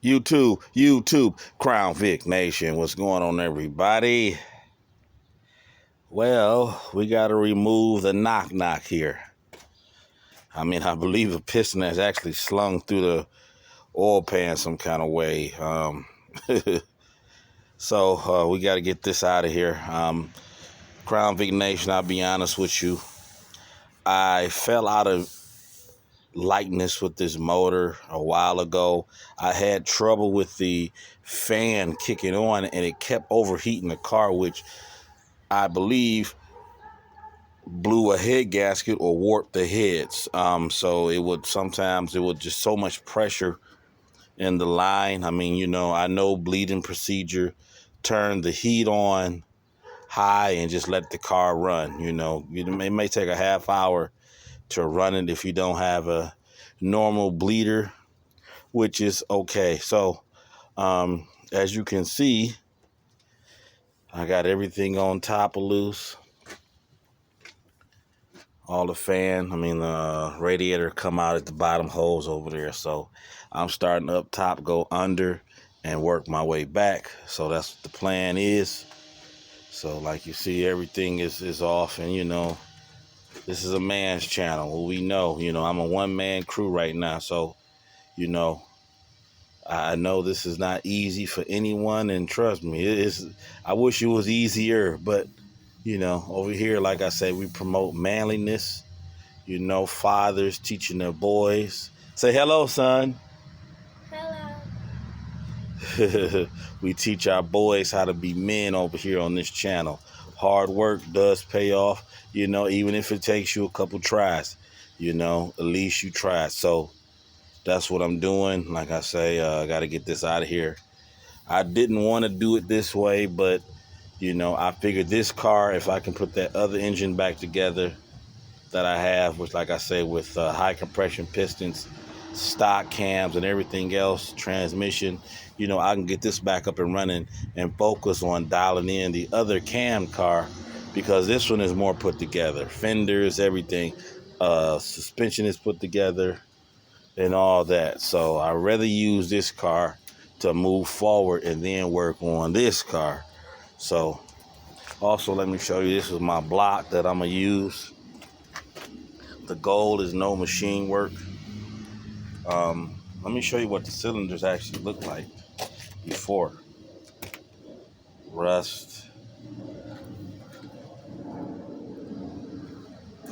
YouTube, Crown Vic Nation. What's going on, everybody? Well, we got to remove the knock here. I believe the piston has actually slung through the oil pan some kind of way. So we got to get this out of here. Crown Vic Nation, I'll be honest with you. I fell out of lightness with this motor a while ago. I had trouble with the fan kicking on, and it kept overheating the car, which I believe blew a head gasket or warped the heads. So it would just so much pressure in the line. I know bleeding procedure. Turn the heat on high and just let the car run. It may take a half hour to run it if you don't have a normal bleeder, which is okay. So as you can see, I got everything on top of loose. All the the radiator come out at the bottom holes over there. So I'm starting up top, go under, and work my way back. So that's what the plan is. So like you see, everything is off, and this is a man's channel. Well, we know, I'm a one-man crew right now. So, I know this is not easy for anyone, and trust me, I wish it was easier, but over here, like I say, we promote manliness. Fathers teaching their boys. Say hello, son. Hello. We teach our boys how to be men over here on this channel. Hard work does pay off, even if it takes you a couple tries, at least you tried. So that's what I'm doing. Like I say, I got to get this out of here. I didn't want to do it this way, but I figured this car, if I can put that other engine back together that I have, which, like I say, with high compression pistons, stock cams, and everything else, transmission, I can get this back up and running and focus on dialing in the other cam car, because this one is more put together. Fenders, everything, suspension is put together and all that. So I'd rather use this car to move forward and then work on this car. So also, let me show you, this is my block that I'm gonna use. The gold is no machine work. Let me show you what the cylinders actually look like before. Rust.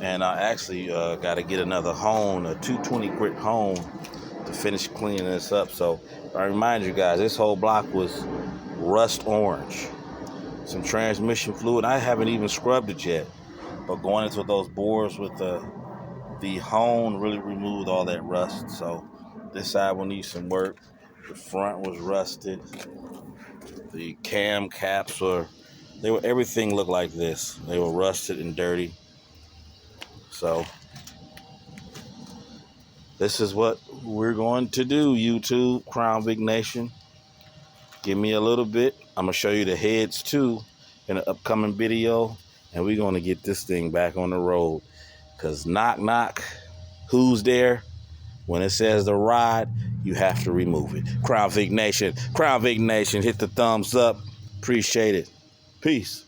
And I actually got to get another hone, a 220 grit hone, to finish cleaning this up. So I remind you guys, this whole block was rust orange. Some transmission fluid. I haven't even scrubbed it yet, but going into those bores with the hone really removed all that rust. So this side will need some work. The front was rusted. The cam caps everything looked like this. They were rusted and dirty. So this is what we're going to do, YouTube, Crown Vic Nation. Give me a little bit. I'm going to show you the heads too in an upcoming video. And we're going to get this thing back on the road. Because knock, knock, who's there? When it says the rod, you have to remove it. Crown Vic Nation, hit the thumbs up. Appreciate it. Peace.